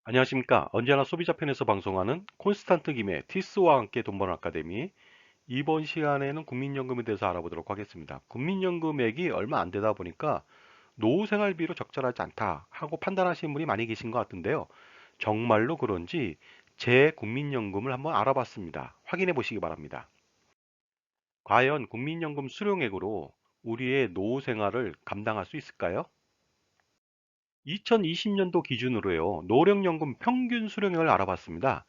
안녕하십니까. 언제나 소비자 편에서 방송하는 콘스탄트 김의 티스와 함께 돈 버는 아카데미. 이번 시간에는 국민연금에 대해서 알아보도록 하겠습니다. 국민연금액이 얼마 안 되다 보니까 노후 생활비로 적절하지 않다 하고 판단하시는 분이 많이 계신 것 같은데요. 정말로 그런지 제 국민연금을 한번 알아봤습니다. 확인해 보시기 바랍니다. 과연 국민연금 수령액으로 우리의 노후 생활을 감당할 수 있을까요? 2020년도 기준으로요. 노령연금 평균 수령액을 알아봤습니다.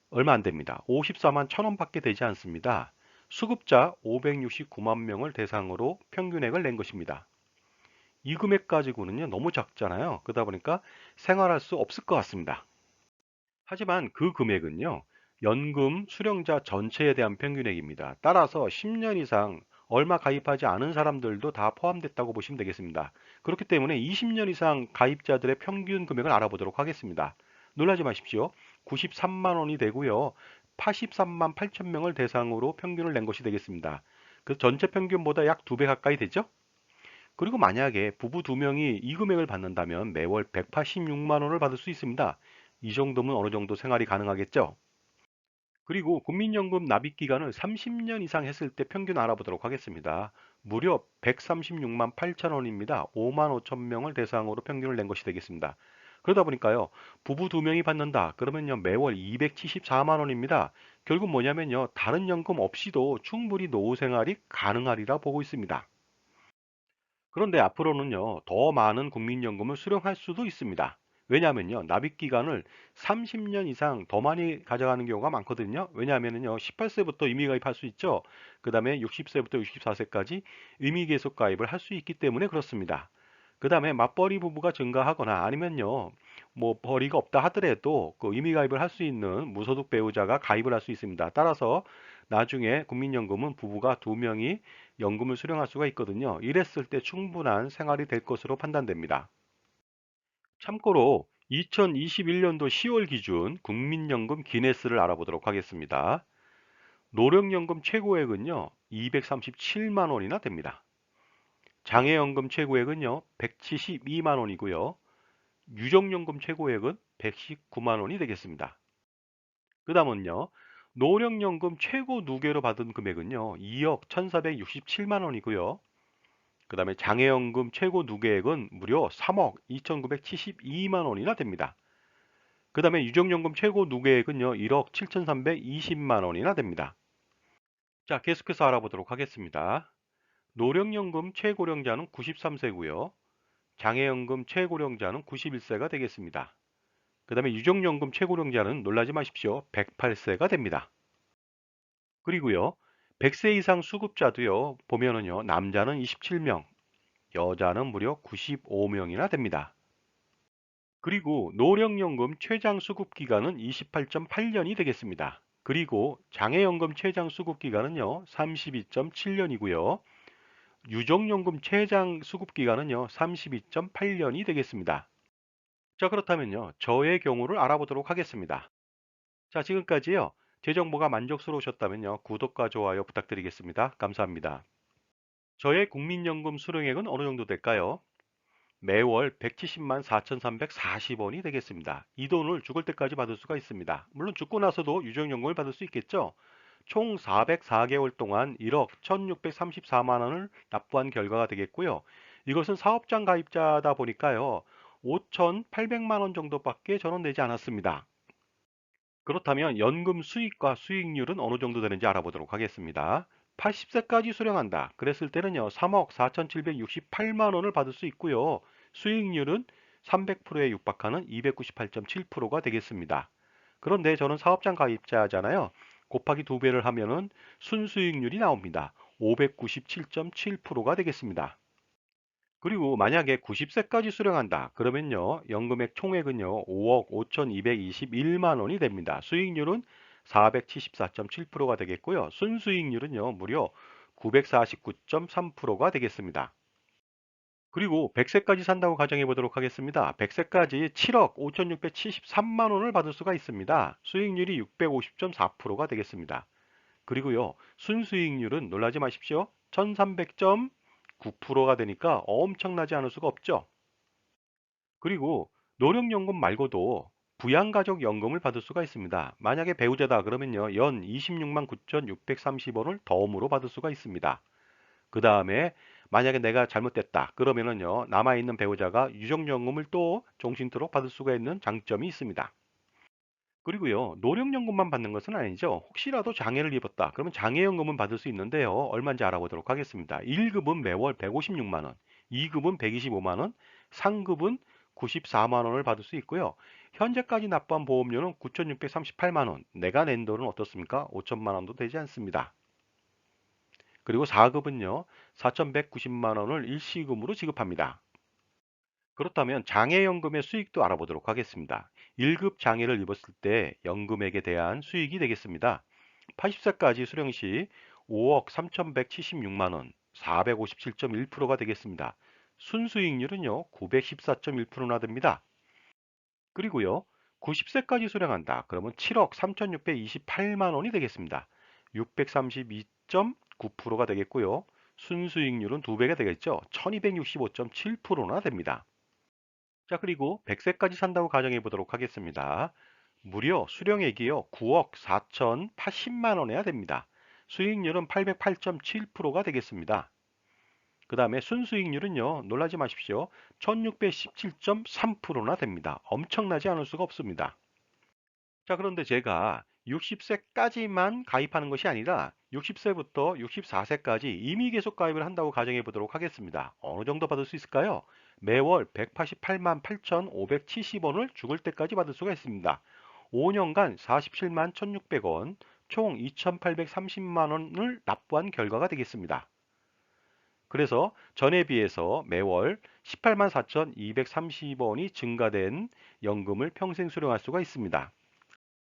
얼마 안 됩니다. 54만 1,000원밖에 되지 않습니다. 수급자 569만 명을 대상으로 평균액을 낸 것입니다. 이 금액 가지고는요, 너무 작잖아요. 그러다 보니까 생활할 수 없을 것 같습니다. 하지만 그 금액은요, 연금 수령자 전체에 대한 평균액입니다. 따라서 10년 이상 얼마 가입하지 않은 사람들도 다 포함됐다고 보시면 되겠습니다. 그렇기 때문에 20년 이상 가입자들의 평균 금액을 알아보도록 하겠습니다. 놀라지 마십시오. 93만 원이 되고요. 83만 8천 명을 대상으로 평균을 낸 것이 되겠습니다. 그 전체 평균보다 약 2배 가까이 되죠? 그리고 만약에 부부 2명이 이 금액을 받는다면 매월 186만 원을 받을 수 있습니다. 이 정도면 어느 정도 생활이 가능하겠죠? 그리고 국민연금 납입 기간을 30년 이상 했을 때 평균 알아보도록 하겠습니다. 무려 136만 8천 원입니다. 5만 5천 명을 대상으로 평균을 낸 것이 되겠습니다. 그러다 보니까요, 부부 2명이 받는다. 그러면요, 매월 274만 원입니다. 결국 뭐냐면요, 다른 연금 없이도 충분히 노후 생활이 가능하리라 보고 있습니다. 그런데 앞으로는요, 더 많은 국민연금을 수령할 수도 있습니다. 왜냐하면요, 납입 기간을 30년 이상 더 많이 가져가는 경우가 많거든요. 왜냐하면요, 18세부터 임의 가입할 수 있죠. 그 다음에 60세부터 64세까지 임의 계속 가입을 할 수 있기 때문에 그렇습니다. 그 다음에 맞벌이 부부가 증가하거나 아니면요, 뭐 벌이가 없다 하더라도 그 임의 가입을 할 수 있는 무소득 배우자가 가입을 할 수 있습니다. 따라서 나중에 국민연금은 부부가 2명이 연금을 수령할 수가 있거든요. 이랬을 때 충분한 생활이 될 것으로 판단됩니다. 참고로 2021년도 10월 기준 국민연금 기네스를 알아보도록 하겠습니다. 노령연금 최고액은요, 237만 원이나 됩니다. 장애연금 최고액은요, 172만 원이고요. 유족연금 최고액은 119만 원이 되겠습니다. 그 다음은요, 노령연금 최고 누계로 받은 금액은요, 2억 1,467만 원이고요. 그 다음에 장애연금 최고 누계액은 무려 3억 2,972만 원이나 됩니다. 그 다음에 유족연금 최고 누계액은요, 1억 7,320만 원이나 됩니다. 자, 계속해서 알아보도록 하겠습니다. 노령연금 최고령자는 93세고요. 장애연금 최고령자는 91세가 되겠습니다. 그 다음에 유족연금 최고령자는 놀라지 마십시오. 108세가 됩니다. 그리고요, 100세 이상 수급자도요, 보면은요, 남자는 27명, 여자는 무려 95명이나 됩니다. 그리고 노령연금 최장 수급 기간은 28.8년이 되겠습니다. 그리고 장애연금 최장 수급 기간은요, 32.7년이고요. 유족연금 최장 수급 기간은요, 32.8년이 되겠습니다. 자, 그렇다면요, 저의 경우를 알아보도록 하겠습니다. 자, 지금까지요, 제 정보가 만족스러우셨다면요, 구독과 좋아요 부탁드리겠습니다. 감사합니다. 저의 국민연금 수령액은 어느 정도 될까요? 매월 170만 4,340원이 되겠습니다. 이 돈을 죽을 때까지 받을 수가 있습니다. 물론 죽고 나서도 유족연금을 받을 수 있겠죠. 총 404개월 동안 1억 1,634만 원을 납부한 결과가 되겠고요. 이것은 사업장 가입자다 보니까요. 5,800만 원 정도밖에 저는 내지 않았습니다. 그렇다면 연금 수익과 수익률은 어느 정도 되는지 알아보도록 하겠습니다. 80세까지 수령한다. 그랬을 때는요, 3억 4,768만 원을 받을 수 있고요. 수익률은 300%에 육박하는 298.7%가 되겠습니다. 그런데 저는 사업장 가입자잖아요. 곱하기 2배를 하면은 순수익률이 나옵니다. 597.7%가 되겠습니다. 그리고 만약에 90세까지 수령한다. 그러면요, 연금액 총액은요, 5억 5,221만 원이 됩니다. 수익률은 474.7%가 되겠고요. 순수익률은요, 무려 949.3%가 되겠습니다. 그리고 100세까지 산다고 가정해 보도록 하겠습니다. 100세까지 7억 5,673만 원을 받을 수가 있습니다. 수익률이 650.4%가 되겠습니다. 그리고요, 순수익률은 놀라지 마십시오. 1300.9%가 되니까 엄청나지 않을 수가 없죠. 그리고 노령연금 말고도 부양가족연금을 받을 수가 있습니다. 만약에 배우자다 그러면요, 연 26만 9,630원을 덤으로 받을 수가 있습니다. 그 다음에 만약에 내가 잘못됐다 그러면은요, 남아있는 배우자가 유족연금을 또 종신토록 받을 수가 있는 장점이 있습니다. 그리고요, 노령연금만 받는 것은 아니죠. 혹시라도 장애를 입었다 그러면 장애연금은 받을 수 있는데요, 얼마인지 알아보도록 하겠습니다. 1급은 매월 156만 원, 2급은 125만 원, 3급은 94만 원을 받을 수 있고요. 현재까지 납부한 보험료는 9,638만 원, 내가 낸 돈은 어떻습니까? 5천만 원도 되지 않습니다. 그리고 4급은요, 4,190만 원을 일시금으로 지급합니다. 그렇다면 장애연금의 수익도 알아보도록 하겠습니다. 1급 장애를 입었을 때 연금액에 대한 수익이 되겠습니다. 80세까지 수령 시 5억 3,176만 원, 457.1%가 되겠습니다. 순수익률은요, 914.1%나 됩니다. 그리고요, 90세까지 수령한다. 그러면 7억 3,628만 원이 되겠습니다. 632.9%가 되겠고요. 순수익률은 2배가 되겠죠. 1265.7%나 됩니다. 자, 그리고 100세까지 산다고 가정해 보도록 하겠습니다. 무려 수령액이요, 9억 4,080만 원이야 됩니다. 수익률은 808.7%가 되겠습니다. 그 다음에 순수익률은요, 놀라지 마십시오. 1617.3%나 됩니다. 엄청나지 않을 수가 없습니다. 자, 그런데 제가 60세까지만 가입하는 것이 아니라 60세부터 64세까지 임의 계속 가입을 한다고 가정해 보도록 하겠습니다. 어느 정도 받을 수 있을까요? 매월 188만 8,570원을 죽을 때까지 받을 수가 있습니다. 5년간 47만 1,600원, 총 2,830만 원을 납부한 결과가 되겠습니다. 그래서 전에 비해서 매월 18만 4,230원이 증가된 연금을 평생 수령할 수가 있습니다.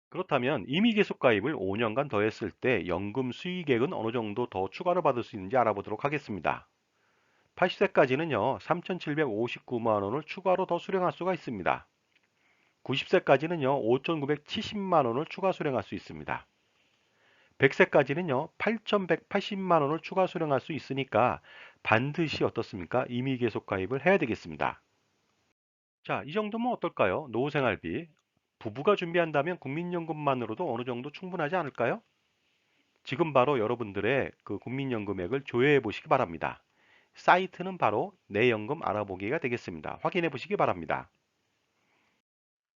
그렇다면 임의 계속 가입을 5년간 더했을 때 연금 수익액은 어느 정도 더 추가로 받을 수 있는지 알아보도록 하겠습니다. 80세까지는요, 3,759만 원을 추가로 더 수령할 수가 있습니다. 90세까지는요, 5,970만 원을 추가 수령할 수 있습니다. 100세까지는요, 8,180만 원을 추가 수령할 수 있으니까 반드시 어떻습니까? 임의 계속 가입을 해야 되겠습니다. 자, 이 정도면 어떨까요? 노후생활비. 부부가 준비한다면 국민연금만으로도 어느 정도 충분하지 않을까요? 지금 바로 여러분들의 그 국민연금액을 조회해 보시기 바랍니다. 사이트는 바로 내 연금 알아보기가 되겠습니다. 확인해 보시기 바랍니다.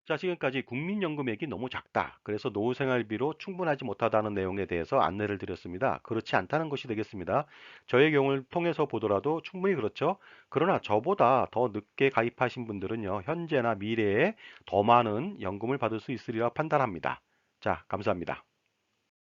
자, 지금까지 국민연금액이 너무 작다. 그래서 노후생활비로 충분하지 못하다는 내용에 대해서 안내를 드렸습니다. 그렇지 않다는 것이 되겠습니다. 저의 경우를 통해서 보더라도 충분히 그렇죠. 그러나 저보다 더 늦게 가입하신 분들은요, 현재나 미래에 더 많은 연금을 받을 수 있으리라 판단합니다. 자, 감사합니다.